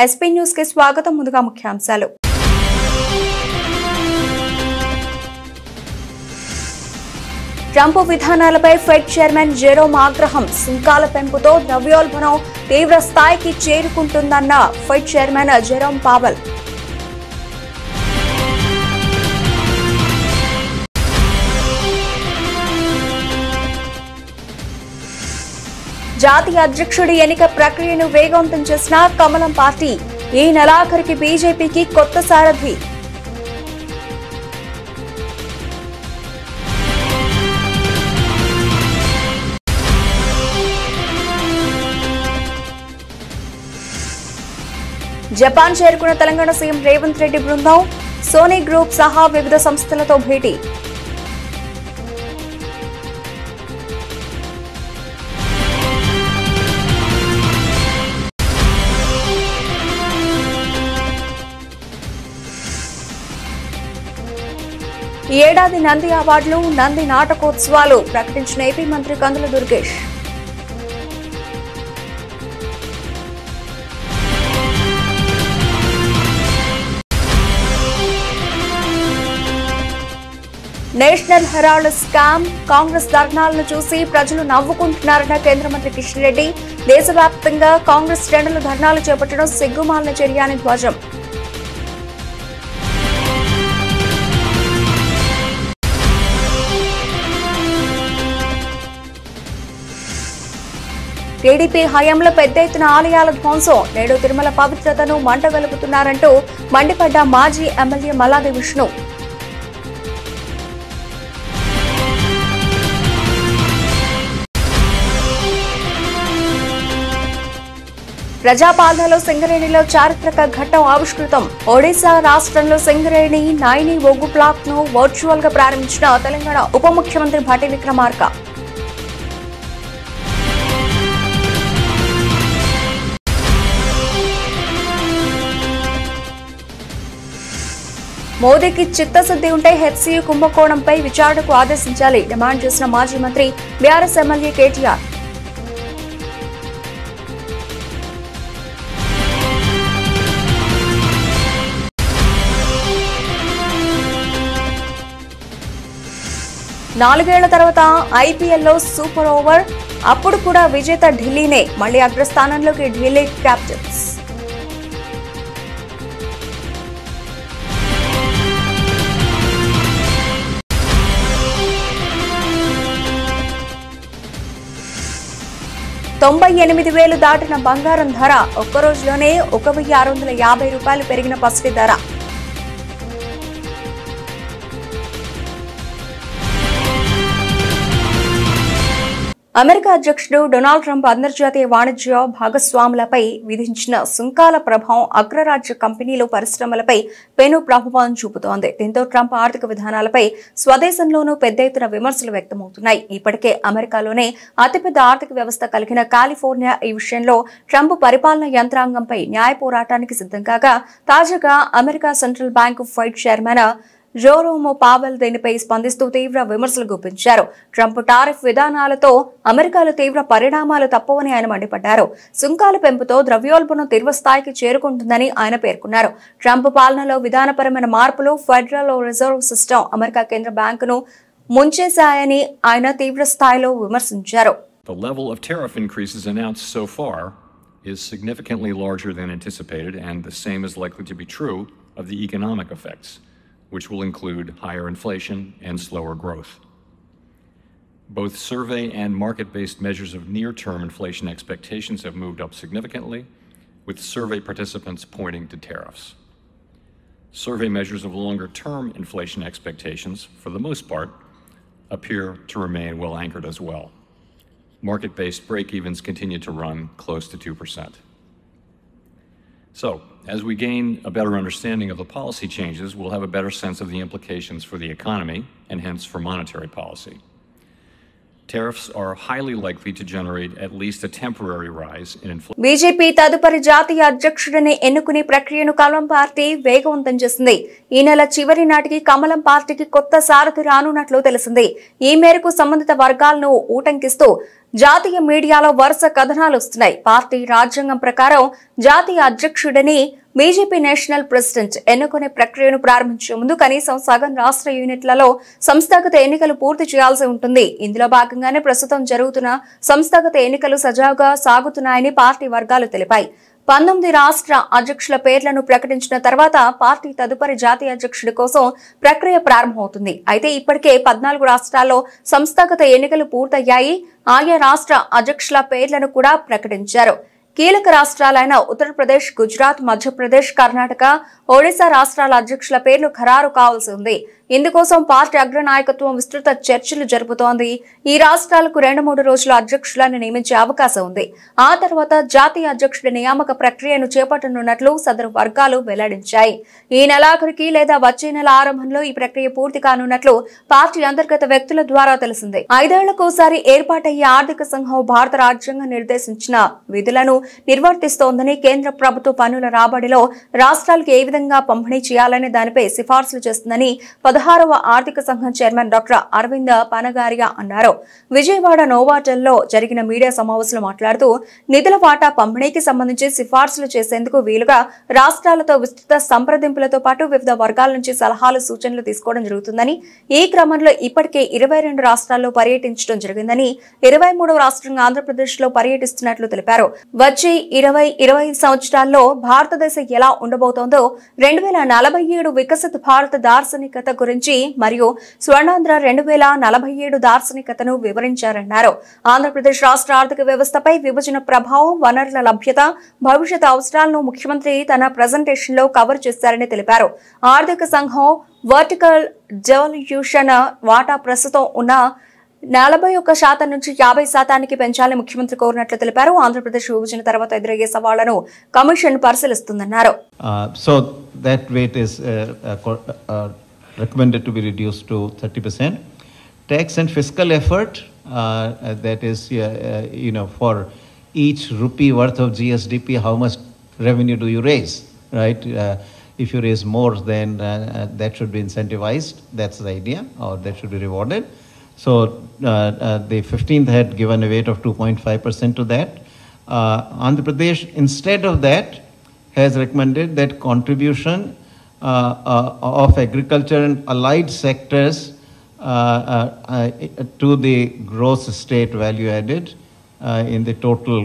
SP news కి స్వాగతం. ముందుగా ముఖ్యాంశాలు. ట్రంప్ విధానాలపై ఫెడ్ చైర్మన్ జెరోమ్ ఆగ్రహం. సుంకాల పెంపుతో ద్రవ్యోల్బణం తీవ్ర స్థాయికి చేరుకుంటుందన్న ఫెడ్ చైర్మన్ జెరోమ్ పావెల్. జాతీయ అధ్యక్షుడి ఎన్నిక ప్రక్రియను వేగవంతం చేసిన కమలం పార్టీ. ఈ నెలాఖరికి బీజేపీకి కొత్త సారథి. జపాన్ చేరుకున్న తెలంగాణ సీఎం రేవంత్ రెడ్డి బృందం. సోనీ గ్రూప్ సహా వివిధ సంస్థలతో భేటీ. ఈ ఏడాది నంది అవార్డులు, నంది నాటకోత్సవాలు ప్రకటించిన ఏపీ మంత్రి Kandula Durgesh. National Herald scam, Congress ధర్నాలను చూసి ప్రజలు నవ్వుకుంటున్నారన్న కేంద్ర మంత్రి కిషన్ రెడ్డి. దేశవ్యాప్తంగా కాంగ్రెస్ శ్రేణులు ధర్నాలు చేపట్టడం సిగ్గుమాలిన చర్య అని ధ్వజం. టీడీపీ హయాంలో పెద్ద ఎత్తున ఆలయాల ధ్వంసం, నేడు తిరుమల పవిత్రతను మంటగలుపుతున్నారంటూ మండిపడ్డ మాజీ ఎమ్మెల్యే మల్లాది విష్ణు. ప్రజాపాలనలో సింగరేణిలో చారిత్రక ఘట్టం ఆవిష్కృతం. ఒడిశా రాష్ట్రంలో సింగరేణి నాయిని బొగ్గు ప్లాంట్ ను వర్చువల్ గా ప్రారంభించిన తెలంగాణ ఉప ముఖ్యమంత్రి భట్టి విక్రమార్క. మోదీకి చిత్తశుద్ధి ఉంటే హెచ్సీయూ కుంభకోణంపై విచారణకు ఆదేశించాలి డిమాండ్ చేసిన మాజీ మంత్రి బీఆర్ఎస్ ఎమ్మెల్యే కేటీఆర్. నాలుగేళ్ల తర్వాత ఐపీఎల్లో సూపర్ ఓవర్. అప్పుడు కూడా విజేత ఢిల్లీనే. మళ్లీ అగ్రస్థానంలోకి ఢిల్లీ క్యాపిటల్స్. $98,000 దాటిన బంగారం ధర. ఒక్కరోజులోనే $1,650 పెరిగిన పసిడి ధర. అమెరికా అధ్యక్షుడు డొనాల్డ్ ట్రంప్ అంతర్జాతీయ వాణిజ్య భాగస్వాములపై విధించిన సుంకాల ప్రభావం అగ్రరాజ్య కంపెనీలు, పరిశ్రమలపై పెను ప్రభావం చూపుతోంది. దీంతో ట్రంప్ ఆర్థిక విధానాలపై స్వదేశంలోనూ పెద్ద ఎత్తున విమర్శలు వ్యక్తమవుతున్నాయి. ఇప్పటికే అమెరికాలోనే అతిపెద్ద ఆర్థిక వ్యవస్థ కలిగిన కాలిఫోర్నియా ఈ విషయంలో ట్రంప్ పరిపాలన యంత్రాంగంపై న్యాయ పోరాటానికి సిద్ధం కాగా, తాజాగా America central bank Fed chairman Jerome Powell దీనిపై స్పందిస్తూ తీవ్ర విమర్శలు గుప్పించారు. ట్రంప్ టారిఫ్ విధానాలతో అమెరికాలో తీవ్ర పరిణామాలు తప్పవని ఆయన మండిపడ్డారు. సుంకాల పెంపుతో ద్రవ్యోల్బణం తీవ్ర స్థాయికి చేరుకుంటుందని ఆయన పేర్కొన్నారు. ట్రంప్ పాలనలో విధానపరమైన మార్పులు, ఫెడరల్ రిజర్వ్ సిస్టమ్, అమెరికా కేంద్ర బ్యాంకును ముంచేశాయని ఆయన తీవ్ర స్థాయిలో విమర్శించారు. The level of tariff increases announced so far is significantly larger than anticipated, and the same is likely to be true of the economic effects, which will include higher inflation and slower growth. Both survey and market-based measures of near-term inflation expectations have moved up significantly, with survey participants pointing to tariffs. Survey measures of longer-term inflation expectations, for the most part, appear to remain well anchored as well. Market-based break-evens continue to run close to 2%. So, as we gain a better understanding of the policy changes, we'll have a better sense of the implications for the economy and hence for monetary policy. Tariffs are highly likely to generate at least a temporary rise in inflation. BJP తదుపరి జాతీయ అధ్యక్షుడిని ఎన్నుకునే ప్రక్రియను కమలం party వేగవంతం చేసింది. ఈ నెల చివరి నాటికి కమలం పార్టీకి కొత్త సారథి రానున్నట్లు తెలిసింది. ఈ మేరకు సంబంధిత వర్గాలను ఊటంకిస్తూ జాతీయ మీడియాలో వరుస కథనాలు వస్తున్నాయి. పార్టీ రాజ్యాంగం ప్రకారం జాతీయ అధ్యక్షుడిని బీజేపీ నేషనల్ ప్రెసిడెంట్ ఎన్నుకునే ప్రక్రియను ప్రారంభించే ముందు కనీసం సగం రాష్ట్ర యూనిట్లలో సంస్థాగత ఎన్నికలు పూర్తి చేయాల్సి ఉంటుంది. ఇందులో భాగంగానే ప్రస్తుతం జరుగుతున్న సంస్థాగత ఎన్నికలు సజావుగా సాగుతున్నాయని పార్టీ వర్గాలు తెలిపాయి. 19 రాష్ట్ర అధ్యక్షుల పేర్లను ప్రకటించిన తర్వాత పార్టీ తదుపరి జాతీయ అధ్యక్షుడి కోసం ప్రక్రియ ప్రారంభమవుతుంది. అయితే ఇప్పటికే 14 రాష్ట్రాల్లో సంస్థాగత ఎన్నికలు పూర్తయ్యాయి. ఆయా రాష్ట్ర అధ్యక్షుల పేర్లను కూడా ప్రకటించారు. కీలక రాష్ట్రాలైన ఉత్తరప్రదేశ్, గుజరాత్, మధ్యప్రదేశ్, కర్ణాటక, ఒడిశా రాష్ట్రాల అధ్యక్షుల పేర్లు ఖరారు కావాల్సి ఉంది. ఇందుకోసం పార్టీ అగ్రనాయకత్వం విస్తృత చర్చలు జరుపుతోంది. ఈ రాష్ట్రాలకు 2-3 రోజుల అధ్యక్షులను నియమించే అవకాశం ఉంది. ఆ తర్వాత జాతీయ అధ్యక్షుడి నియామక ప్రక్రియను చేపట్టనున్నట్లు సదరు వర్గాలు వెల్లడించాయి. ఈ నెలాఖరికి లేదా వచ్చే నెల ఆరంభంలో ఈ ప్రక్రియ పూర్తి కానున్నట్లు పార్టీ అంతర్గత వ్యక్తుల ద్వారా తెలిసింది. 5 ఏళ్లకోసారి ఏర్పాటయ్యే ఆర్థిక సంఘం భారత రాజ్యాంగం నిర్దేశించిన విధులను నిర్వర్తిస్తోందని, కేంద్ర ప్రభుత్వ పన్నుల రాబడిలో రాష్ట్రాలకు ఏ విధంగా పంపిణీ చేయాలనే దానిపై సిఫార్సులు చేస్తుందని 16వ ఆర్థిక సంఘం చైర్మన్ డాక్టర్ అరవింద్ పనగారియా అన్నారు. విజయవాడ నోవాటెల్లో జరిగిన మీడియా సమావేశంలో మాట్లాడుతూ నిధుల వాటా పంపిణీకి సంబంధించి సిఫార్సులు చేసేందుకు వీలుగా రాష్ట్రాలతో విస్తృత సంప్రదింపులతో పాటు వివిధ వర్గాల నుంచి సలహాలు, సూచనలు తీసుకోవడం జరుగుతుందని, ఈ క్రమంలో ఇప్పటికే 22 రాష్ట్రాల్లో పర్యటించడం జరిగిందని, 23వ రాష్ట్రంగా ఆంధ్రప్రదేశ్ లో పర్యటిస్తున్నట్లు తెలిపారు. వచ్చే 20-25 సంవత్సరాల్లో భారతదేశం ఎలా ఉండబోతోందో, 2047 వికసిత భారత దార్శనికత గురించి మరియు స్వర్ణాంధ్ర 2047 దార్శనికతను వివరించారన్నారు. ఆంధ్రప్రదేశ్ రాష్ట్ర ఆర్థిక వ్యవస్థపై విభజన ప్రభావం, వనరుల లభ్యత, భవిష్యత్ అవసరాలను ముఖ్యమంత్రి తన ప్రెజెంటేషన్ లో కవర్ చేశారని తెలిపారు. ఆర్థిక సంఘం వర్టికల్ డెవల్యూషన్ వాటా ప్రస్తుతం ఉన్న 41% నుంచి 50% పెంచాలని ముఖ్యమంత్రి కోరినట్లు తెలిపారు. ఆంధ్రప్రదేశ్ విభజన తర్వాత ఎదురయ్యే సవాళ్లను commission పరిశీలిస్తుందన్నారు. So that weight is recommended to be reduced to 30%. Tax and fiscal effort, that is, for each rupee worth of GSDP, how much revenue do you raise, right? If you raise more, then that should be incentivized. That's the idea, or that should be rewarded. So the 15th had given a weight of 2.5% to that. Andhra Pradesh, instead of that, has recommended that contribution of agriculture and allied sectors to the gross state value added in the total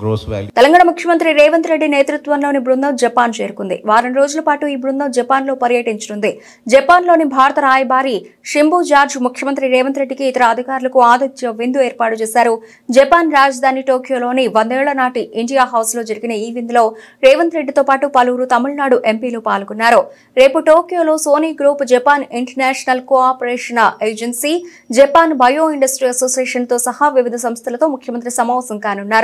gross value. Telangana ముఖ్యమంత్రి రేవంత్ రెడ్డి నేతృత్వంలోని బృందం Japan చేరుకుంది. వారం రోజుల పాటు ఈ బృందం Japan లో పర్యటించనుంది. జపాన్ లోని భారత రాయబారి షింబు జార్జ్ ముఖ్యమంత్రి రేవంత్ రెడ్డికి, ఇతర అధికారులకు ఆతిథ్య విందు ఏర్పాటు చేశారు. జపాన్ రాజధాని టోక్యోలోని 100 ఏళ్ల నాటి ఇండియా హౌస్ లో జరిగిన ఈ విందులో రేవంత్ రెడ్డితో పాటు పలువురు తమిళనాడు ఎంపీలు పాల్గొన్నారు. రేపు టోక్యోలో Sony group, Japan International Cooperation Agency, Japan bio industry association తో సహా వివిధ సంస్థలతో ముఖ్యమంత్రి సమావేశం కానున్నారు.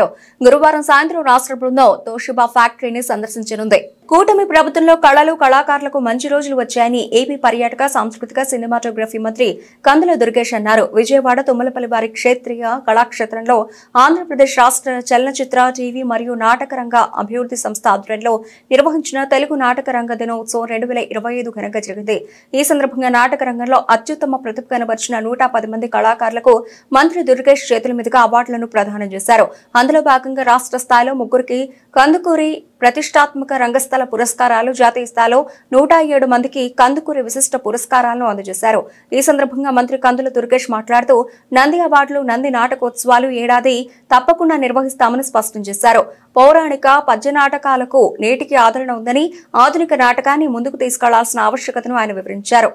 గురువారం సాయంత్రం రాష్ట్ర బృందం తోషిబా ఫ్యాక్టరీని సందర్శించనుంది. కూటమి ప్రభుత్వంలో కళలు, కళాకారులకు మంచి రోజులు వచ్చాయని ఏపీ పర్యాటక, సాంస్కృతిక, సినిమాటోగ్రఫీ మంత్రి కందుల దుర్గేష్ అన్నారు. విజయవాడ తుమ్మలపల్లి వారి క్షేత్రీయ కళాక్షేత్రంలో ఆంధ్రప్రదేశ్ రాష్ట్ర చలనచిత్ర, టీవీ మరియు నాటక రంగ అభివృద్ధి సంస్థ ఆధ్వర్యంలో నిర్వహించిన తెలుగు నాటక రంగ దినోత్సవం 2025 ఘనంగా జరిగింది. ఈ సందర్భంగా నాటక రంగంలో అత్యుత్తమ ప్రతిభ కనబరిచిన 110 మంది కళాకారులకు మంత్రి దుర్గేష్ చేతుల మీదుగా అవార్డులను ప్రదానం చేశారు. అందులో భాగంగా రాష్ట్ర స్థాయిలో 3 కందుకూరి ప్రతిష్టాత్మక రంగస్థల పురస్కారాలు, జాతీయ స్థాయిలో 107 మందికి కందుకూరి విశిష్ట పురస్కారాలను అందజేశారు. ఈ సందర్భంగా మంత్రి కందుల దుర్గేష్ మాట్లాడుతూ నంది అవార్డులు, నంది నాటకోత్సవాలు ఏడాది తప్పకుండా నిర్వహిస్తామని స్పష్టం చేశారు. పౌరాణిక, పద్య నాటకాలకు నేటికి ఆదరణ ఉందని, ఆధునిక నాటకాన్ని ముందుకు తీసుకెళ్లాల్సిన ఆవశ్యకతను ఆయన వివరించారు.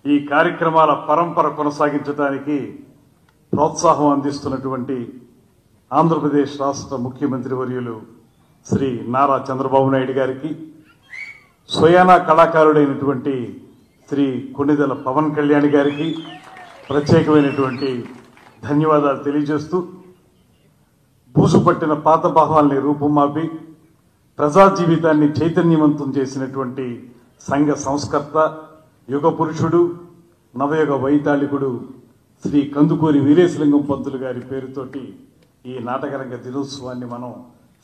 ఈ కార్యక్రమాల పరంపర కొనసాగించడానికి ప్రోత్సాహం అందిస్తున్నటువంటి ఆంధ్రప్రదేశ్ రాష్ట్ర ముఖ్యమంత్రి వర్యులు శ్రీ నారా చంద్రబాబు నాయుడు గారికి, స్వయానా కళాకారుడైనటువంటి శ్రీ కొణిదెల పవన్ కళ్యాణ్ గారికి ప్రత్యేకమైనటువంటి ధన్యవాదాలు తెలియజేస్తూ, బూజుపట్టిన పాత భావాల్ని రూపుమాపి ప్రజా జీవితాన్ని చైతన్యవంతం చేసినటువంటి సంఘ సంస్కర్త, యుగ పురుషుడు, నవయుగ వైతాళికుడు శ్రీ కందుకూరి వీరేశలింగం పంతులు గారి పేరుతోటి ఈ నాటకరంగ దినోత్సవాన్ని మనం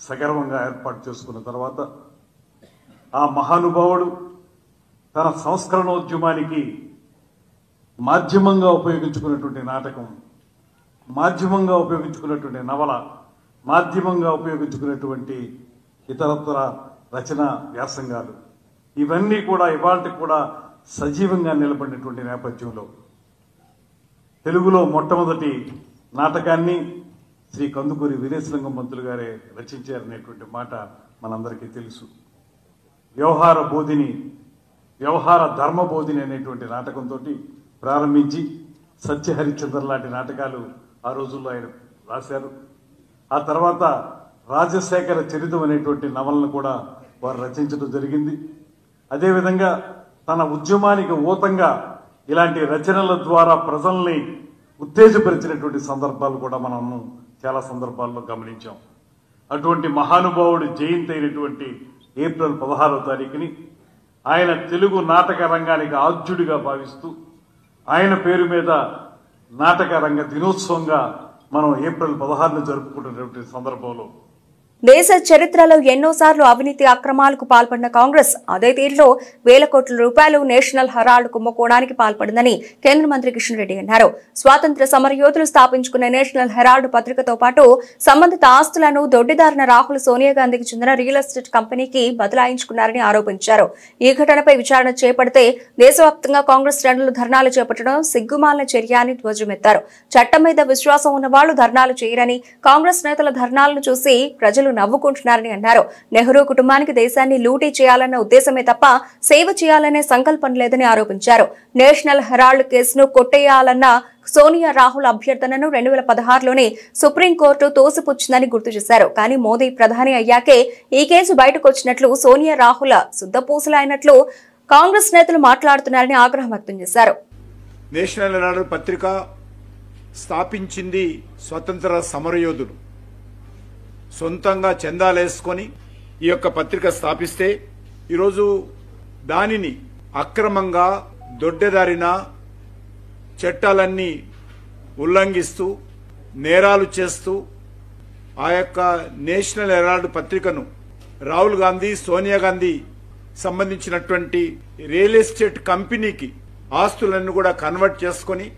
సగర్వంగా ఏర్పాటు చేసుకున్న తర్వాత, ఆ మహానుభావుడు తన సంస్కరణోద్యమానికి మాధ్యమంగా ఉపయోగించుకున్నటువంటి నాటకం మాధ్యమంగా ఉపయోగించుకున్నటువంటి నవల, మాధ్యమంగా ఉపయోగించుకున్నటువంటి ఇతరత్ర రచన వ్యాసంగాలు ఇవన్నీ కూడా ఇవాళకి కూడా సజీవంగా నిలబడినటువంటి నేపథ్యంలో తెలుగులో మొట్టమొదటి నాటకాన్ని శ్రీ కందుకూరి వీరేశలింగం పంతులు గారే రచించారనేటువంటి మాట మనందరికీ తెలుసు. వ్యవహార బోధిని, వ్యవహార ధర్మ బోధిని అనేటువంటి నాటకంతో ప్రారంభించి సత్యహరిశ్చంద్ర లాంటి నాటకాలు ఆ రోజుల్లో ఆయన రాశారు. ఆ తర్వాత రాజశేఖర చరితం అనేటువంటి నవలను కూడా వారు రచించడం జరిగింది. అదేవిధంగా తన ఉద్యమానికి ఊతంగా ఇలాంటి రచనల ద్వారా ప్రజల్ని ఉత్తేజపరిచినటువంటి సందర్భాలు కూడా మనము చాలా సందర్భాల్లో గమనించాం. అటువంటి మహానుభావుడి జయంతి అయినటువంటి ఏప్రిల్ 16వ తారీఖుని ఆయన తెలుగు నాటక రంగానికి ఆద్యుడిగా భావిస్తూ ఆయన పేరు మీద నాటక రంగ దినోత్సవంగా మనం ఏప్రిల్ 16ను జరుపుకుంటున్నటువంటి సందర్భంలో దేశ చరిత్రలో ఎన్నోసార్లు అవినీతి అక్రమాలకు పాల్పడిన కాంగ్రెస్ అదే తీరులో వేల కోట్ల రూపాయలు నేషనల్ హెరాల్డ్ కుంభకోణానికి పాల్పడిందని కేంద్ర మంత్రి కిషన్ రెడ్డి అన్నారు. స్వాతంత్ర సమరయోధులు స్థాపించుకున్న నేషనల్ హెరాల్డ్ పత్రికతో పాటు సంబంధిత ఆస్తులను దొడ్డిదారిన రాహుల్ సోనియా గాంధీకి చెందిన రియల్ ఎస్టేట్ కంపెనీకి బదలాయించుకున్నారని ఆరోపించారు. ఈ ఘటనపై విచారణ చేపడితే దేశవ్యాప్తంగా కాంగ్రెస్ శ్రేణులు ధర్నాలు చేపట్టడం సిగ్గుమాలిన చర్య అని ధ్వజమెత్తారు. చట్టం మీద విశ్వాసం ఉన్న వాళ్లు ధర్నాలు చేయరని, కాంగ్రెస్ నేతల ధర్నాలను చూసి ప్రజలు నవ్వుకుంటున్నారని అన్నారు. నెహ్రూ కుటుంబానికి దేశాన్ని లూటీ చేయాలన్న ఉద్దేశమే తప్ప సేవ చేయాలనే సంకల్పం లేదని ఆరోపించారు. నేషనల్ హెరాల్డ్ కేసును కొట్టేయాలన్న సోనియా రాహుల్ అభ్యర్థనను 2016లోనే సుప్రీంకోర్టు తోసిపుచ్చిందని గుర్తు చేశారు. కానీ మోదీ ప్రధాని అయ్యాకే ఈ కేసు బయటకు వచ్చినట్లు, సోనియా రాహుల్ శుద్ధపూసలైనట్లు కాంగ్రెస్ నేతలు మాట్లాడుతున్నారని ఆగ్రహం వ్యక్తం చేశారు. నేషనల్ హెరాల్డ్ పత్రిక స్థాపించింది స్వతంత్ర సమరయోధులు. సొంతంగా చందాలేసుకొని ఈ యొక్క పత్రిక స్థాపిస్తే ఈరోజు దానిని అక్రమంగా దొడ్డెదారిన చట్టాలన్నీ ఉల్లంఘిస్తూ నేరాలు చేస్తూ ఆ యొక్క నేషనల్ హెరాల్డ్ పత్రికను రాహుల్ గాంధీ, సోనియా గాంధీ సంబంధించినటువంటి రియల్ ఎస్టేట్ కంపెనీకి ఆస్తులన్నీ కూడా కన్వర్ట్ చేసుకొని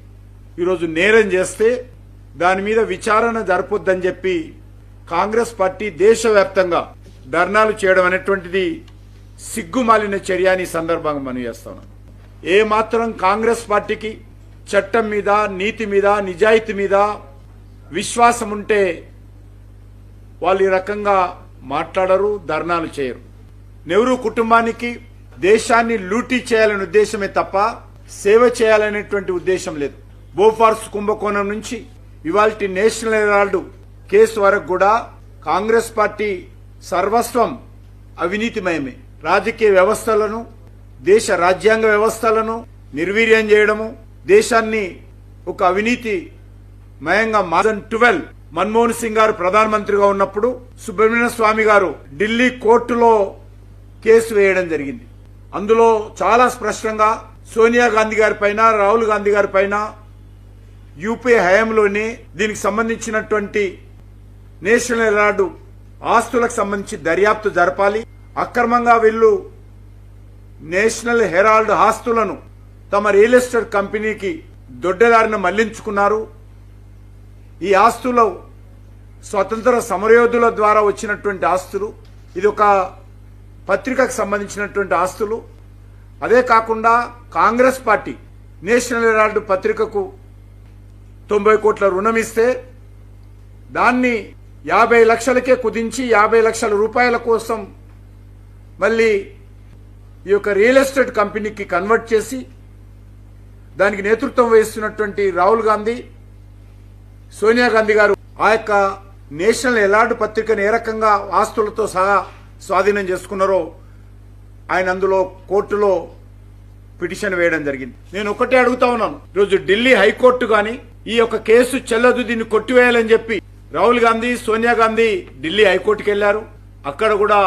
ఈరోజు నేరం చేస్తే దాని మీద విచారణ జరపొద్దని చెప్పి కాంగ్రెస్ పార్టీ దేశవ్యాప్తంగా ధర్నాలు చేయడం అనేటువంటిది సిగ్గుమాలిన చర్య అని సందర్భంగా మనం చేస్తాను. ఏ మాత్రం కాంగ్రెస్ పార్టీకి చట్టం మీద, నీతి మీద, నిజాయితీ మీద విశ్వాసం ఉంటే వాళ్ళు ఈ రకంగా మాట్లాడరు, ధర్నాలు చేయరు. నెహ్రూ కుటుంబానికి దేశాన్ని లూటీ చేయాలనే ఉద్దేశమే తప్ప సేవ చేయాలనేటువంటి ఉద్దేశం లేదు. బోఫార్స్ కుంభకోణం నుంచి ఇవాల్టి నేషనల్ హెరాల్డ్ కేసు వరకు కూడా కాంగ్రెస్ పార్టీ సర్వస్వం అవినీతిమయమే. రాజకీయ వ్యవస్థలను, దేశ రాజ్యాంగ వ్యవస్థలను నిర్వీర్యం చేయడము, దేశాన్ని ఒక అవినీతి మయంగా 2012 మన్మోహన్ సింగ్ గారు ప్రధానమంత్రిగా ఉన్నప్పుడు సుబ్రహ్మణ్య స్వామి గారు ఢిల్లీ కోర్టులో కేసు వేయడం జరిగింది. అందులో చాలా స్పష్టంగా సోనియా గాంధీ గారి పైన, రాహుల్ గాంధీ గారి పైన యూపీ హయాంలోనే దీనికి సంబంధించినటువంటి నేషనల్ హెరాల్డ్ ఆస్తులకు సంబంధించి దర్యాప్తు జరపాలి, అక్రమంగా వీళ్ళు నేషనల్ హెరాల్డ్ ఆస్తులను తమ రియల్ ఎస్టేట్ కంపెనీకి దొడ్డదారిన మళ్లించుకున్నారు. ఈ ఆస్తులు స్వతంత్ర సమరయోధుల ద్వారా వచ్చినటువంటి ఆస్తులు, ఇది ఒక పత్రికకు సంబంధించినటువంటి ఆస్తులు. అదే కాకుండా కాంగ్రెస్ పార్టీ నేషనల్ హెరాల్డ్ పత్రికకు 90 కోట్ల రుణం ఇస్తే దాన్ని 50 లక్షలకే కుదించి 50 లక్షల రూపాయల కోసం మళ్ళీ ఈ యొక్క రియల్ ఎస్టేట్ కంపెనీకి కన్వర్ట్ చేసి దానికి నేతృత్వం వహిస్తున్నటువంటి రాహుల్ గాంధీ, సోనియా గాంధీ గారు ఆ యొక్క నేషనల్ హెరాల్డ్ పత్రికను ఏ రకంగా ఆస్తులతో సహా స్వాధీనం చేసుకున్నారో ఆయన అందులో కోర్టులో పిటిషన్ వేయడం జరిగింది. నేను ఒకటే అడుగుతా ఉన్నాను, ఈరోజు ఢిల్లీ హైకోర్టు గాని ఈ యొక్క కేసు చెల్లదు, దీన్ని కొట్టివేయాలని చెప్పి రాహుల్ గాంధీ, సోనియా గాంధీ ఢిల్లీ హైకోర్టుకి వెళ్లారు. అక్కడ కూడా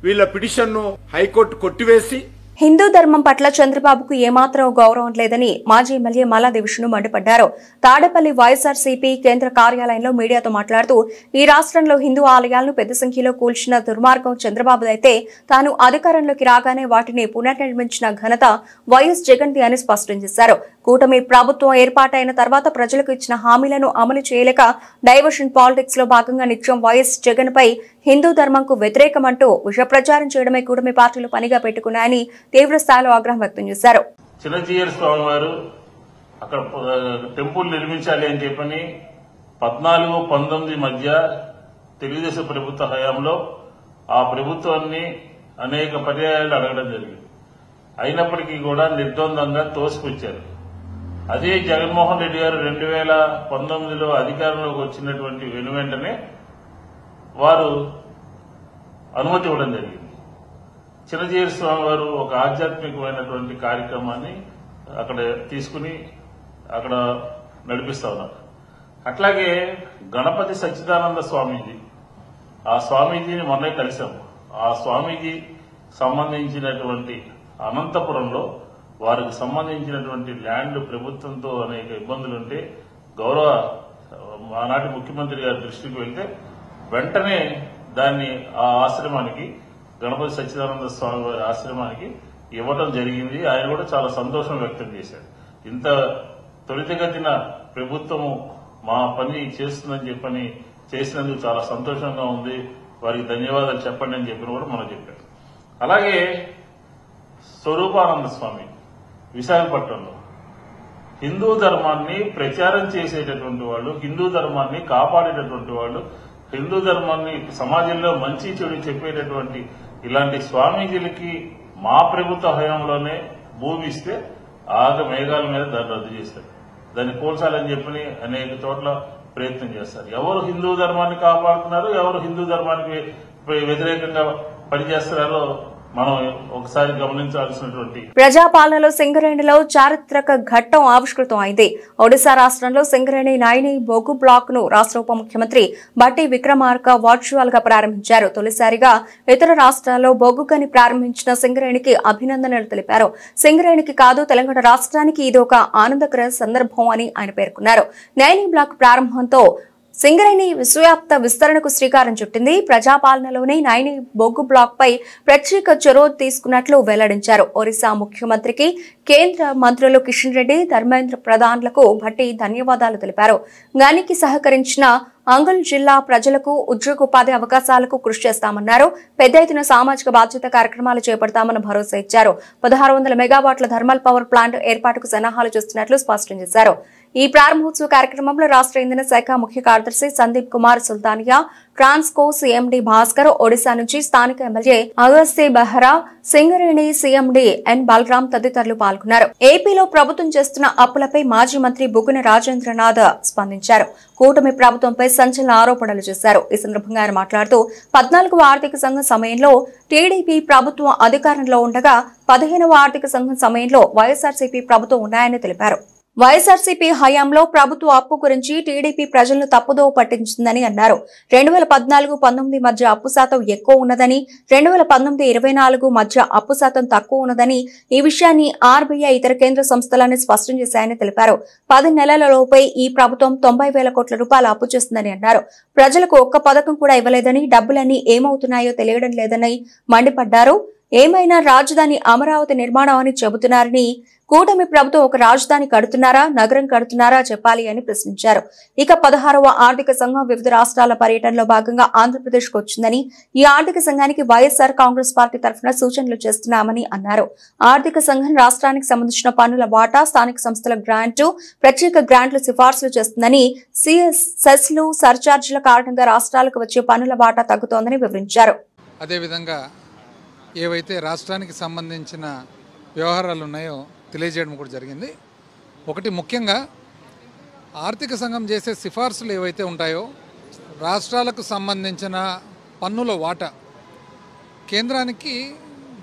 వీళ్ళ పిటిషన్ ను హైకోర్టు కొట్టివేసి హిందూ ధర్మం పట్ల చంద్రబాబుకు ఏమాత్రం గౌరవం లేదని మాజీ ఎమ్మెల్యే మల్లాది విష్ణు మండిపడ్డారు. తాడేపల్లి వైఎస్ఆర్సీపీ కేంద్ర కార్యాలయంలో మీడియాతో మాట్లాడుతూ ఈ రాష్ట్రంలో హిందూ ఆలయాలను పెద్ద సంఖ్యలో కూల్చిన దుర్మార్గం చంద్రబాబుదైతే తాను అధికారంలోకి రాగానే వాటిని పునర్నిర్మించిన ఘనత వైఎస్ జగన్ది అని స్పష్టం చేశారు. కూటమి ప్రభుత్వం ఏర్పాటైన తర్వాత ప్రజలకు ఇచ్చిన హామీలను అమలు చేయలేక డైవర్షన్ పాలిటిక్స్ లో భాగంగా నిత్యం వైఎస్ జగన్ పై హిందూ ధర్మంకు వ్యతిరేకమంటూ విష ప్రచారం చేయడమే కూటమి పార్టీలు పనిగా పెట్టుకున్నాయని తీవ్ర స్థాయిలో ఆగ్రహం వ్యక్తం చేశారు. చిన్నజీయర్ స్వామి వారు అక్కడ టెంపుల్ నిర్మించాలి అని చెప్పని 14-19 మధ్య తెలుగుదేశం ప్రభుత్వ హయాంలో ఆ ప్రభుత్వాన్ని అనేక పర్యాయాలు అడగడం జరిగింది. అయినప్పటికీ కూడా నిర్ద్వందంగా తోసిపుచ్చారు. అదే జగన్మోహన్ రెడ్డి గారు 2019లో అధికారంలోకి వచ్చినటువంటి వెనువెంటనే వారు అనుమతి ఇవ్వడం జరిగింది. చిన్నజీయర్ స్వామి వారు ఒక ఆధ్యాత్మికమైనటువంటి కార్యక్రమాన్ని అక్కడ తీసుకుని అక్కడ నడిపిస్తా ఉన్నారు. అట్లాగే గణపతి సచ్చిదానంద స్వామీజీ, ఆ స్వామీజీని మొన్నే కలిశాము. ఆ స్వామీజీ సంబంధించినటువంటి అనంతపురంలో వారికి సంబంధించినటువంటి ల్యాండ్ ప్రభుత్వంతో అనేక ఇబ్బందులుంటే గౌరవ ఆనాటి ముఖ్యమంత్రి గారి దృష్టికి వెళ్తే వెంటనే దాన్ని ఆ ఆశ్రమానికి, గణపతి సచ్చిదానంద స్వామి వారి ఆశ్రమానికి ఇవ్వడం జరిగింది. ఆయన కూడా చాలా సంతోషం వ్యక్తం చేశారు. ఇంత త్వరితగతిన ప్రభుత్వము మా పని చేస్తుందని చెప్పని చేసినందుకు చాలా సంతోషంగా ఉంది, వారికి ధన్యవాదాలు చెప్పండి అని చెప్పిన కూడా మనం చెప్పారు. అలాగే స్వరూపానంద స్వామి విశాఖపట్నంలో హిందూ ధర్మాన్ని ప్రచారం చేసేటటువంటి వాళ్ళు, హిందూ ధర్మాన్ని కాపాడేటటువంటి వాళ్ళు, హిందూ ధర్మాన్ని సమాజంలో మంచి చెడు చెప్పేటటువంటి ఇలాంటి స్వామీజీలకి మా ప్రభుత్వ హయాంలోనే భూమి ఇస్తే ఆగ మేఘాల మీద దాన్ని రద్దు చేస్తారు. దాన్ని కూల్చాలని చెప్పని అనేక చోట్ల ప్రయత్నం చేస్తారు. ఎవరు హిందూ ధర్మాన్ని కాపాడుతున్నారు, ఎవరు హిందూ ధర్మానికి వ్యతిరేకంగా పనిచేస్తున్నారో మనం ఒకసారి గమనించాల్సినటువంటి. ప్రజాపాలనలో సింగరేణిలో చారిత్రక ఘట్టం ఆవిష్కృతం అయింది. ఒడిశా రాష్ట్రంలో సింగరేణి నాయిని బొగ్గు బ్లాక్ ను రాష్ట్ర ఉప ముఖ్యమంత్రి బట్టి విక్రమార్క వర్చువల్ గా ప్రారంభించారు. తొలిసారిగా ఇతర రాష్ట్రాల్లో బొగ్గు గని ప్రారంభించిన సింగరేణికి అభినందనలు తెలిపారు. సింగరేణికి కాదు, తెలంగాణ రాష్ట్రానికి ఇది ఒక ఆనందకర సందర్భం అని ఆయన పేర్కొన్నారు. నాయిని బ్లాక్ ప్రారంభంతో సింగరేణి విశ్వవ్యాప్త విస్తరణకు శ్రీకారం చుట్టింది. ప్రజాపాలనలోనే నాయిని బొగ్గు బ్లాక్ పై ప్రత్యేక చొరవ తీసుకున్నట్లు వెల్లడించారు. ఒరిస్సా ముఖ్యమంత్రికి కేంద్ర మంత్రులు కిషన్ రెడ్డి, ధర్మేంద్ర ప్రధాన్లకు భట్టి ధన్యవాదాలు తెలిపారు. గనికి సహకరించిన అంగుల్ జిల్లా ప్రజలకు ఉద్యోగోపాధి అవకాశాలకు కృషి చేస్తామన్నారు. పెద్ద ఎత్తున సామాజిక బాధ్యత కార్యక్రమాలు చేపడతామని భరోసా ఇచ్చారు. 1600 మెగావాట్ల థర్మల్ పవర్ ప్లాంట్ ఏర్పాటుకు సన్నాహాలు చేస్తున్నట్లు స్పష్టం చేశారు. ఈ ప్రారంభోత్సవ కార్యక్రమంలో రాష్ట్ర ఇంధన శాఖ ముఖ్య కార్యదర్శి సందీప్ కుమార్ సుల్తానియా, ట్రాన్స్కో సీఎండీ భాస్కర్, ఒడిశా నుంచి స్థానిక ఎమ్మెల్యే అగస్తి బెహ్రా, సింగరేణి సీఎండీ ఎన్ బలరాం తదితరులు పాల్గొన్నారు. ఏపీలో ప్రభుత్వం చేస్తున్న అప్పులపై మాజీ మంత్రి బుగ్గన రాజేంద్రనాథ్ స్పందించారు. కూటమి ప్రభుత్వంపై సంచలన ఆరోపణలు చేశారు. ఈ సందర్భంగా ఆయన మాట్లాడుతూ 14వ ఆర్థిక సంఘం సమయంలో టీడీపీ ప్రభుత్వం అధికారంలో ఉండగా 15వ ఆర్థిక సంఘం సమయంలో వైఎస్ఆర్సీపీ ప్రభుత్వం ఉన్నాయని తెలిపారు. వైఎస్ఆర్సీపీ హయాంలో ప్రభుత్వ అప్పు గురించి టీడీపీ ప్రజలను తప్పుదోవ పట్టించిందని అన్నారు. 2014-19 మధ్య అప్పు శాతం ఎక్కువ ఉన్నదని, 2019-24 మధ్య అప్పు శాతం తక్కువ ఉన్నదని, ఈ విషయాన్ని ఆర్బీఐ ఇతర కేంద్ర సంస్థలన్నీ స్పష్టం చేశాయని తెలిపారు. 10 నెలలలోపై ఈ ప్రభుత్వం 90,000 కోట్ల రూపాయలు అప్పు చేస్తుందని అన్నారు. ప్రజలకు ఒక్క పథకం కూడా ఇవ్వలేదని, డబ్బులన్నీ ఏమవుతున్నాయో తెలియడం లేదని మండిపడ్డారు. ఏమైనా రాజధాని అమరావతి నిర్మాణం అని చెబుతున్నారని, కూటమి ప్రభుత్వం ఒక రాజధాని కడుతున్నారా, నగరం కడుతున్నారా చెప్పాలి అని ప్రశ్నించారు. ఇక 16వ ఆర్థిక సంఘం వివిధ రాష్ట్రాల పర్యటనలో భాగంగా ఆంధ్రప్రదేశ్ కు వచ్చిందని, ఈ ఆర్థిక సంఘానికి వైఎస్ఆర్ కాంగ్రెస్ పార్టీ తరఫున సూచనలు చేస్తున్నామని అన్నారు. ఆర్థిక సంఘం రాష్ట్రానికి సంబంధించిన పన్నుల వాటా, స్థానిక సంస్థల గ్రాంటు, ప్రత్యేక గ్రాంట్లు సిఫార్సులు చేస్తుందని, సెస్లు, సర్చార్జీల కారణంగా రాష్ట్రాలకు వచ్చే పన్నుల వాటా తగ్గుతోందని వివరించారు. అదేవిధంగా ఏవైతే రాష్ట్రానికి సంబంధించిన వ్యవహారాలు ఉన్నాయో తెలియజేయడం కూడా జరిగింది. ఒకటి ముఖ్యంగా ఆర్థిక సంఘం చేసే సిఫార్సులు ఏవైతే ఉంటాయో రాష్ట్రాలకు సంబంధించిన పన్నుల వాటా కేంద్రానికి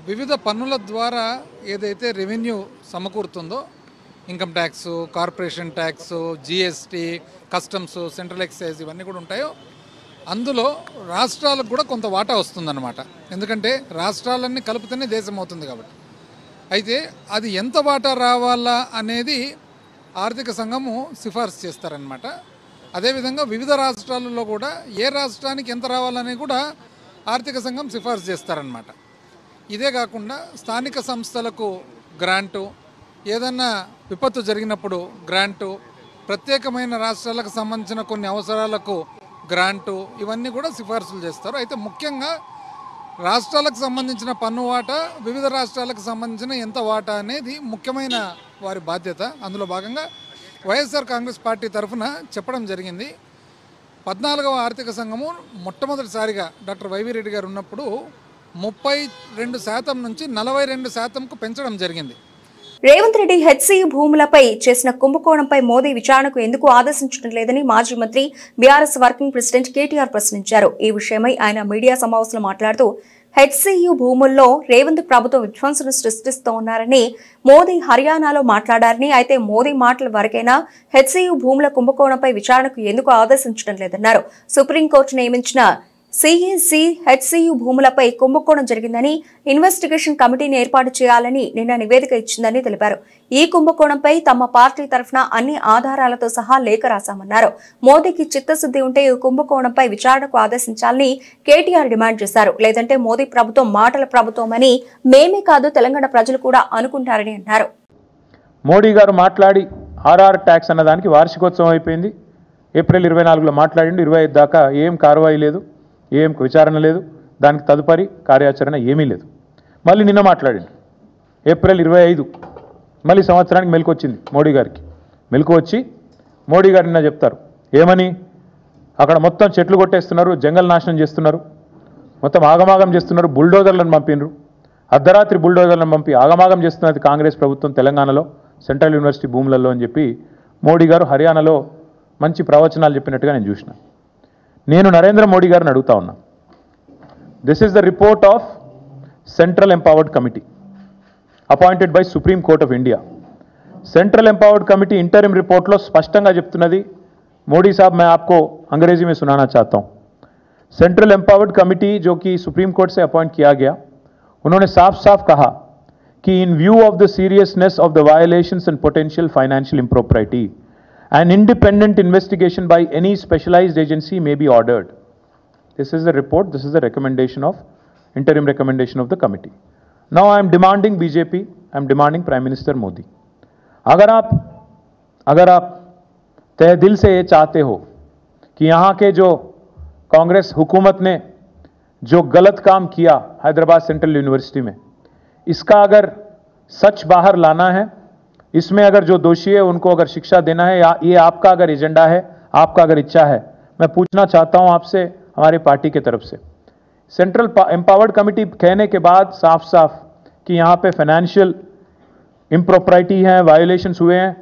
వివిధ పన్నుల ద్వారా ఏదైతే రెవెన్యూ సమకూరుతుందో, income tax, corporation tax, GST, customs, central excise ఇవన్నీ కూడా ఉంటాయో అందులో రాష్ట్రాలకు కూడా కొంత వాటా వస్తుందన్నమాట. ఎందుకంటే రాష్ట్రాలన్నీ కలుపుతూనే దేశం అవుతుంది కాబట్టి. అయితే అది ఎంత వాటా రావాలా అనేది ఆర్థిక సంఘము సిఫార్సు చేస్తారనమాట. అదేవిధంగా వివిధ రాష్ట్రాలలో కూడా ఏ రాష్ట్రానికి ఎంత రావాలని కూడా ఆర్థిక సంఘం సిఫార్సు చేస్తారనమాట. ఇదే కాకుండా స్థానిక సంస్థలకు గ్రాంటు, ఏదన్నా విపత్తు జరిగినప్పుడు గ్రాంటు, ప్రత్యేకమైన రాష్ట్రాలకు సంబంధించిన కొన్ని అవసరాలకు గ్రాంటు, ఇవన్నీ కూడా సిఫార్సులు చేస్తారు. అయితే ముఖ్యంగా రాష్ట్రాలకు సంబంధించిన పన్ను వాటా, వివిధ రాష్ట్రాలకు సంబంధించిన ఎంత వాటా అనేది ముఖ్యమైన వారి బాధ్యత. అందులో భాగంగా వైఎస్ఆర్ కాంగ్రెస్ పార్టీ తరఫున చెప్పడం జరిగింది. 14వ ఆర్థిక సంఘము మొట్టమొదటిసారిగా డాక్టర్ వైవి రెడ్డి గారు ఉన్నప్పుడు 32% నుంచి 42%కు పెంచడం జరిగింది. రేవంత్ రెడ్డి హెచ్సియు భూములపై చేసిన కుంభకోణంపై మోదీ విచారణకు ఎందుకు ఆదేశించడం లేదని మాజీ మంత్రి బీఆర్ఎస్ వర్కింగ్ ప్రెసిడెంట్ కేటీఆర్ ప్రశ్నించారు. ఈ విషయమై ఆయన మీడియా సమావేశంలో మాట్లాడుతూ హెచ్సియు భూముల్లో రేవంత్ ప్రభుత్వం విధ్వంసను సృష్టిస్తోన్నారని మోదీ హర్యానాలో మాట్లాడారని, అయితే మోదీ మాటల వరకైనా హెచ్సియు భూముల కుంభకోణంపై విచారణకు ఎందుకు ఆదేశించడం లేదన్నారు. సుప్రీంకోర్టు నియమించిన సిఈసి హెచ్సియు భూములపై కుంభకోణం జరిగిందని, ఇన్వెస్టిగేషన్ కమిటీని ఏర్పాటు చేయాలని నిన్న నివేదిక ఇచ్చిందని తెలిపారు. ఈ కుంభకోణంపై తమ పార్టీ తరఫున అన్ని ఆధారాలతో సహా లేఖ రాశామన్నారు. మోదీకి చిత్తశుద్ధి ఉంటే ఈ కుంభకోణంపై విచారణకు ఆదేశించాలని కేటీఆర్ డిమాండ్ చేశారు. లేదంటే మోదీ ప్రభుత్వం మాటల ప్రభుత్వమని మేమే కాదు తెలంగాణ ప్రజలు కూడా అనుకుంటారని అన్నారు. మోడీ గారు మాట్లాడి ఆర్ఆర్ ట్యాక్స్ అన్నదానికి వార్షికోత్సవం అయిపోయింది. ఏప్రిల్ 24లో మాట్లాడిండు. 25 దాకా ఏం కార్యవాయి లేదు, ఏం విచారణ లేదు, దానికి తదుపరి కార్యాచరణ ఏమీ లేదు. మళ్ళీ నిన్న మాట్లాడిండు. ఏప్రిల్ 25 మళ్ళీ సంవత్సరానికి మెలకు వచ్చింది మోడీ గారికి. మెలకు వచ్చి మోడీ గారు నిన్న చెప్తారు ఏమని, అక్కడ మొత్తం చెట్లు కొట్టేస్తున్నారు, జంగల్ నాశనం చేస్తున్నారు, మొత్తం ఆగమాగం చేస్తున్నారు, బుల్డోజర్లను పంపినరు, అర్ధరాత్రి బుల్డోజర్లను పంపి ఆగమాగం చేస్తున్నది కాంగ్రెస్ ప్రభుత్వం తెలంగాణలో సెంట్రల్ యూనివర్సిటీ భూములలో అని చెప్పి మోడీ గారు హర్యానాలో మంచి ప్రవచనాలు చెప్పినట్టుగా నేను చూసిన. నేను నరేంద్ర మోడీ గారిని అడుగుతా ఉన్నా, this is the report of central empowered committee appointed by supreme court of India. Central empowered committee interim report लो स्पष्टंगा చెప్తున్నది. मोदी साहब मैं आपको अंग्रेजी में सुनाना चाहता हूं. सेंट्रल एम्पावर्ड कमेटी जो कि सुप्रीम कोर्ट से अपॉइंट किया गया, उन्होंने साफ साफ कहा कि in view of the seriousness of the violations and potential financial impropriety an independent investigation by any specialized agency may be ordered. This is the report, this is the recommendation of interim recommendation of the committee. Now I am demanding BJP, I am demanding Prime Minister Modi, अगर आप तहे दिल से ये चाहते हो कि यहाँ के जो कांग्रेस हुकूमत ने जो गलत काम किया हैदराबाद सेंट्रल यूनिवर्सिटी में, इसका अगर सच बाहर लाना है, इसमें अगर जो दोषी है उनको अगर शिक्षा देना है, या ये आपका अगर एजेंडा है, आपका अगर इच्छा है, मैं पूछना चाहता हूं आपसे हमारी पार्टी की तरफ से, सेंट्रल एम्पावर्ड कमेटी कहने के बाद साफ साफ कि यहां पे फाइनेंशियल इम्प्रॉपर्टी है, वायोलेशंस हुए हैं,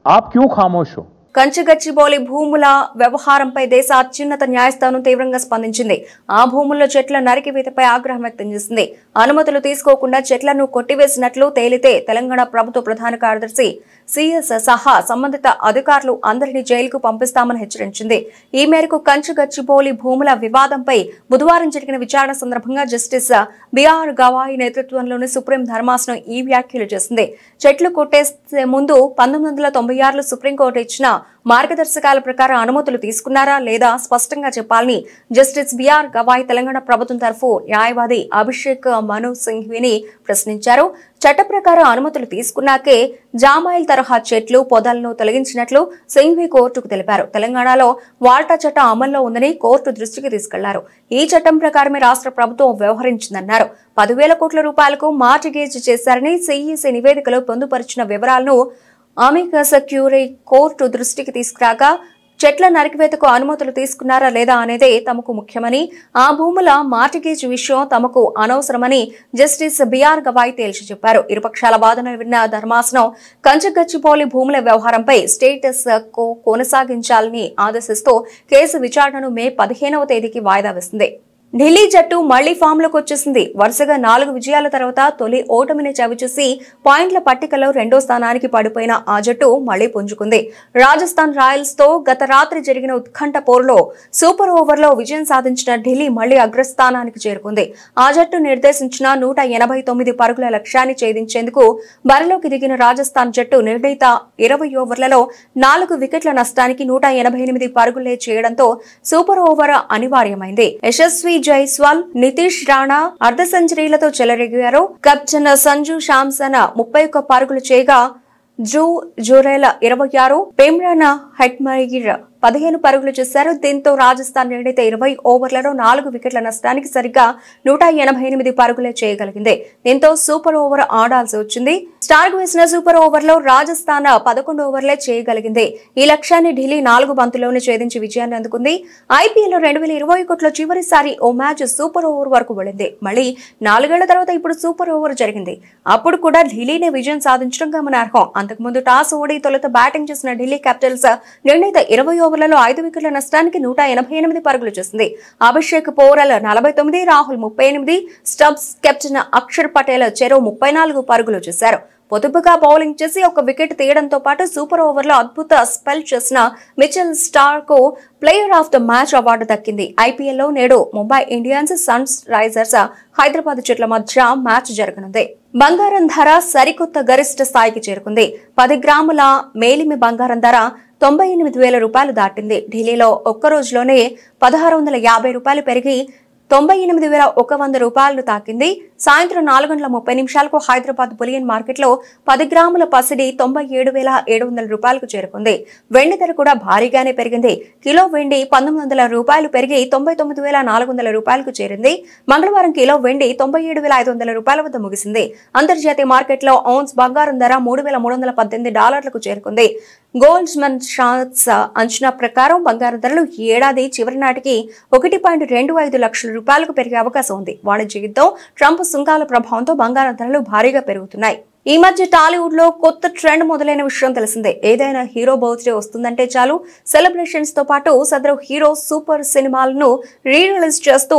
आप क्यों खामोश हो? కంచగచ్చిబౌలి భూముల వ్యవహారంపై దేశ అత్యున్నత న్యాయస్థానం తీవ్రంగా స్పందించింది. ఆ భూముల్లో చెట్ల నరికివేతపై ఆగ్రహం వ్యక్తం చేసింది. అనుమతులు తీసుకోకుండా చెట్లను కొట్టివేసినట్లు తేలితే తెలంగాణ ప్రభుత్వ ప్రధాన కార్యదర్శి సిఎస్ సహా సంబంధిత అధికారులు అందరినీ జైలుకు పంపిస్తామని హెచ్చరించింది. ఈ మేరకు కంచగచ్చిబౌలి భూముల వివాదంపై బుధవారం జరిగిన విచారణ సందర్భంగా జస్టిస్ బిఆర్ గవాయి నేతృత్వంలోని సుప్రీం ధర్మాసనం ఈ వ్యాఖ్యలు చేసింది. చెట్లు కొట్టేసే ముందు 1996లో సుప్రీంకోర్టు ఇచ్చిన మార్గదర్శకాల ప్రకారం అనుమతులు తీసుకున్నారా లేదా స్పష్టంగా చెప్పాలని జస్టిస్ బిఆర్ గవాయ్ తెలంగాణ ప్రభుత్వం తరఫు న్యాయవాది అభిషేక్ మను సింఘ్విని ప్రశ్నించారు. చట్ట ప్రకారం అనుమతులు తీసుకున్నాకే జామాయిల్ తరహా చెట్లు పొదలను తొలగించినట్లు సింఘ్వి కోర్టుకు తెలిపారు. తెలంగాణలో వాల్టా చట్టం అమల్లో ఉందని కోర్టు దృష్టికి తీసుకెళ్లారు. ఈ చట్టం ప్రకారమే రాష్ట్ర ప్రభుత్వం వ్యవహరించిందన్నారు. 10,000 కోట్ల రూపాయలకు మార్టిగేజ్ చేశారని సిఈసి నివేదికలో పొందుపరిచిన వివరాలను అమికస్ క్యూరీ కోర్టు దృష్టికి తీసుకురాగా చెట్ల నరికివేతకు అనుమతులు తీసుకున్నారా లేదా అనేదే తమకు ముఖ్యమని, ఆ భూముల మార్టిగేజ్ విషయం తమకు అనవసరమని జస్టిస్ బిఆర్ గవాయ్ తేల్చి చెప్పారు. ఇరుపక్షాల వాదనలు విన్న ధర్మాసనం కంచగచ్చిబౌలి భూముల వ్యవహారంపై స్టేటస్ కో కొనసాగించాలని ఆదేశిస్తూ కేసు విచారణను మే 15వ తేదీకి వాయిదా వేసింది. ఢిల్లీ జట్టు మళ్లీ ఫామ్లోకి వచ్చేసింది. వరుసగా 4 విజయాల తర్వాత తొలి ఓటమిని చవిచూసి పాయింట్ల పట్టికలో 2వ స్థానానికి పడిపోయిన ఆ జట్టు మళ్లీ పుంజుకుంది. రాజస్థాన్ రాయల్స్ తో గత రాత్రి జరిగిన ఉత్కంఠ పోరులో సూపర్ ఓవర్లో విజయం సాధించిన ఢిల్లీ మళ్లీ అగ్రస్థానానికి చేరుకుంది. ఆ జట్టు నిర్దేశించిన 189 పరుగుల లక్ష్యాన్ని ఛేదించేందుకు బరిలోకి దిగిన రాజస్థాన్ జట్టు నిర్ణీత 20 ఓవర్లలో 4 వికెట్ల నష్టానికి 188 పరుగులే చేయడంతో సూపర్ ఓవర్ అనివార్యమైంది. యశస్వి జైస్వాల్, నితీష్ రాణా అర్ధ సెంచరీలతో చెలరేగారు. కెప్టెన్ సంజు శాంసన్ 31 పరుగులు చేయగా జోరేల 26, పేమ్రాన్ హెట్మైర్ 15 పరుగులు చేశారు. దీంతో రాజస్థాన్ నిర్ణీత 20 ఓవర్లలో 4 వికెట్ల నష్టానికి సరిగ్గా 188 పరుగులే చేయగలిగింది. దీంతో సూపర్ ఓవర్ ఆడాల్సి వచ్చింది. స్టార్క్ వేసిన సూపర్ ఓవర్లో రాజస్థాన్ 11 ఓవర్లే చేయగలిగింది. ఈ లక్ష్యాన్ని ఢిల్లీ 4 బంతుల్లోనే ఛేదించి విజయాన్ని అందుకుంది. ఐపీఎల్ 2021లో చివరిసారి ఓ మ్యాచ్ సూపర్ ఓవర్ వరకు వెళ్ళింది. మళ్ళీ 4 ఏళ్ల తర్వాత ఇప్పుడు సూపర్ ఓవర్ జరిగింది. అప్పుడు కూడా ఢిల్లీనే విజయం సాధించడం గమనార్హం. అంతకుముందు టాస్ ఓడి తొలుత బ్యాటింగ్ చేసిన ఢిల్లీ క్యాపిటల్స్ నిర్ణీత 20 ఓవర్లలో 5 వికెట్ల నష్టానికి 188 పరుగులు చేసింది. అభిషేక్ పోరల్ 49, రాహుల్ 38, స్టబ్స్, కెప్టెన్ అక్షర్ పటేల్ చెరో 34 పరుగులు చేశారు. పొదుపుగా బౌలింగ్ చేసి 1 వికెట్ తీయడంతో పాటు సూపర్ ఓవర్లో అద్భుత స్పెల్ చేసిన మిచెల్ స్టార్క్ కు player of the match award దక్కింది. ఐపీఎల్లో నేడు Mumbai Indians, Sunrisers Hyderabad జట్ల మధ్య మ్యాచ్ జరగనుంది. బంగారం ధర సరికొత్త గరిష్ట స్థాయికి చేరుకుంది. 10 గ్రాముల మేలిమి బంగారం ధర 98,000 రూపాయలు దాటింది. ఢిల్లీలో ఒక్క రోజులోనే 1,650 రూపాయలు పెరిగి 98,100 రూపాయలు తాకింది. సాయంత్రం 4:30 హైదరాబాద్ బులియన్ మార్కెట్లో 10 గ్రాముల పసిడి 97,700 రూపాయలకు చేరుకుంది. వెండి ధర కూడా భారీగానే పెరిగింది. కిలో వెండి 1,900 రూపాయలు పెరిగి 99,400 రూపాయలకు చేరింది. మంగళవారం కిలో వెండి 97,500 రూపాయల వద్ద ముగిసింది. అంతర్జాతీయ మార్కెట్లో ఔన్స్ బంగారం ధర $3,318 చేరుకుంది. గోల్డ్మన్ సాక్స్ అంచనా ప్రకారం బంగారం ధరలు ఈ ఏడాది చివరి నాటికి 1.25 లక్షల రూపాయలకు పెరిగే అవకాశం ఉంది. వాణిజ్య యుద్ధం, ట్రంప్ సుంకాల ప్రభావంతో బంగారం ధరలు భారీగా పెరుగుతున్నాయి. ఈ మధ్య టాలీవుడ్ లో కొత్త ట్రెండ్ మొదలైన విషయం తెలిసిందే. ఏదైనా హీరో బర్త్డే వస్తుందంటే చాలు, సెలబ్రేషన్స్ తో పాటు సదరు హీరో సూపర్ సినిమాలను రీరిలీజ్ చేస్తూ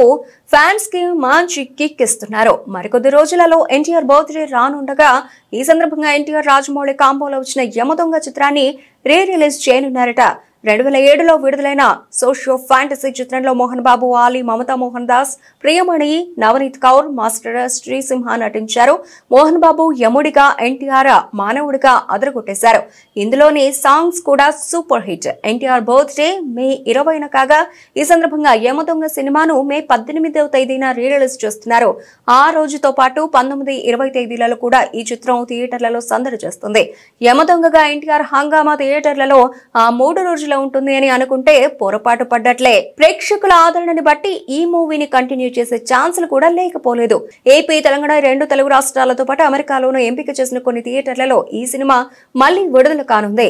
ఫ్యాన్స్ కి మంచి కిక్ ఇస్తున్నారు. మరికొద్ది రోజులలో ఎన్టీఆర్ బర్త్డే రానుండగా ఈ సందర్భంగా ఎన్టీఆర్ రాజమౌళి కాంబోలో వచ్చిన యమదొంగ చిత్రాన్ని రీరిలీజ్ చేయనున్నారట. 2007లో విడుదలైన సోషియో ఫ్యాంటసీ చిత్రంలో మోహన్ బాబు, ఆలీ, మమతా మోహన్ దాస్, ప్రియమణి, నవనీత్ కౌర్, మాస్టర్ శ్రీసింహ నటించారు. మోహన్ బాబు యముడిగా, ఎన్టీఆర్ మానవుడిగా అదరగొట్టేశారు. ఇందులోని సాంగ్స్ కూడా సూపర్ హిట్. ఎన్టీఆర్ బర్త్డే మే 20న కాగా ఈ సందర్భంగా యమదొంగ సినిమాను మే 18వ తేదీన రీరిలీజ్ చేస్తున్నారు. ఆ రోజుతో పాటు 19, 20 తేదీలలో కూడా ఈ చిత్రం థియేటర్లలో సందడి చేస్తుంది. యమదొంగగా ఎన్టీఆర్ హంగామా థియేటర్లలో ఆ 3 రోజుల ఉంటుంది అని అనుకుంటే పొరపాటు పడ్డట్లే. ప్రేక్షకుల ఆదరణని బట్టి ఈ మూవీని కంటిన్యూ చేసే ఛాన్సులు కూడా లేకపోలేదు. ఏపీ, తెలంగాణ 2 తెలుగు రాష్ట్రాలతో పాటు అమెరికాలోనూ ఎంపిక చేసిన కొన్ని థియేటర్లలో ఈ సినిమా మళ్లీ విడుదల కానుంది.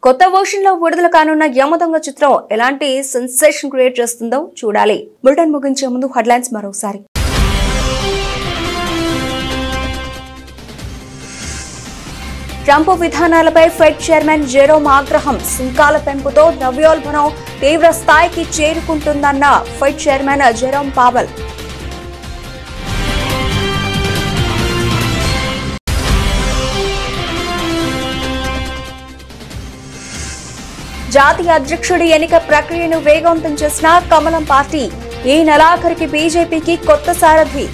కొత్త వర్షన్ లో విడుదల కానున్న యమదొంగ చిత్రం ఎలాంటి సెన్సేషన్ క్రియేట్ చేస్తుందో చూడాలి. బులెటిన్ ముగించే ముందు హెడ్లైన్స్ మరోసారి. ట్రంప్ విధానాలపై ఫెడ్ చైర్మన్ జెరోమ్ ఆగ్రహం. సుంకాల పెంపుతో ద్రవ్యోల్బణం తీవ్ర స్థాయికి చేరుకుంటుందన్న ఫెడ్ చైర్మన్ జెరోమ్ పావెల్. జాతీయ అధ్యక్షుడి ఎన్నిక ప్రక్రియను వేగవంతం చేసిన కమలం పార్టీ. ఈ నెలాఖరికి బీజేపీకి కొత్త సారథి.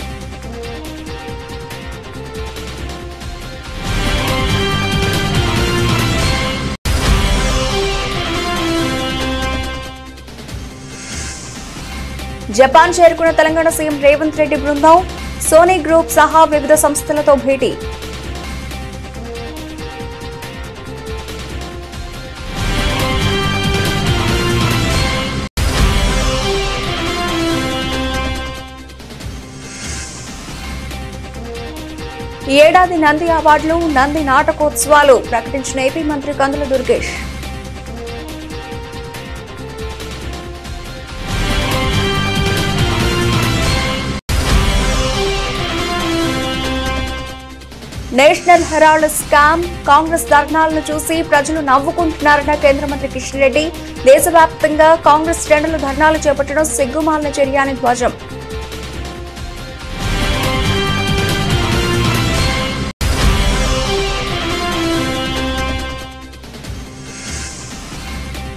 జపాన్ చేరుకున్న తెలంగాణ సీఎం రేవంత్ రెడ్డి బృందం. సోనీ గ్రూప్ సహా వివిధ సంస్థలతో భేటీ. ఈ ఏడాది నంది అవార్డులు, నంది నాటకోత్సవాలు ప్రకటించిన ఏపీ మంత్రి Kandula Durgesh. National Herald scam, Congress ధర్నాలను చూసి ప్రజలు నవ్వుకుంటున్నారన్న కేంద్ర మంత్రి కిషన్ రెడ్డి. దేశవ్యాప్తంగా కాంగ్రెస్ శ్రేణులు ధర్నాలు చేపట్టడం సిగ్గుమాలిన చర్య అని ధ్వజం.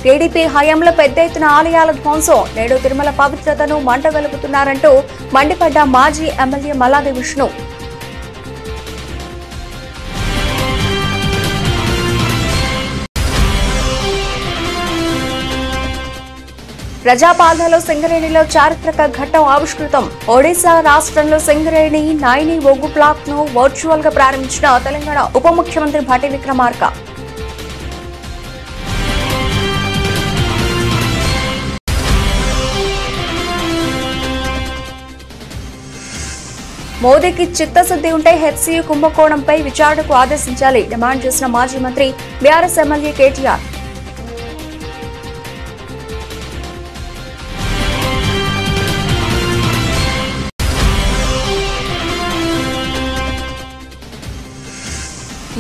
టీడీపీ హయాంలో పెద్ద ఎత్తున ఆలయాల ధ్వంసం. నేడు తిరుమల పవిత్రతను మంటగలుపుతున్నారంటూ మండిపడ్డ మాజీ ఎమ్మెల్యే మల్లాది విష్ణు. ప్రజాపాలనలో సింగరేణిలో చారిత్రక ఘట్టం ఆవిష్కృతం. ఒడిశా రాష్ట్రంలో సింగరేణి నాయిని బొగ్గు ప్లాంట్ ను వర్చువల్ గా ప్రారంభించిన తెలంగాణ ఉప ముఖ్యమంత్రి భట్టి విక్రమార్క. మోదీకి చిత్తశుద్ధి ఉంటే హెచ్సియు కుంభకోణంపై విచారణకు ఆదేశించాలి డిమాండ్ చేసిన మాజీ మంత్రి బీఆర్ఎస్ ఎమ్మెల్యే కేటీఆర్.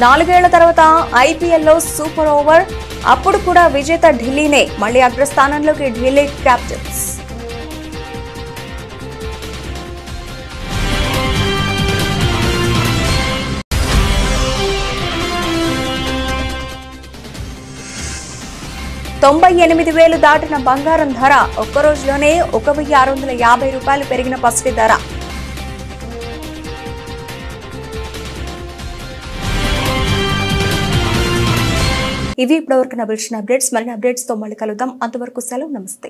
నాలుగేళ్ల తర్వాత ఐపీఎల్లో సూపర్ ఓవర్. అప్పుడు కూడా విజేత ఢిల్లీనే. మళ్లీ అగ్రస్థానంలోకి ఢిల్లీ క్యాపిటల్స్. $98,000 దాటిన బంగారం ధర. ఒక్కరోజులోనే $1,650 పెరిగిన పసిడి ధర. ఇవి ఇప్పటివరకు నడిచిన అప్డేట్స్. మరిన్ని అప్డేట్స్ తో మళ్ళీ కలుద్దాం. అంతవరకు సెలవు. నమస్తే.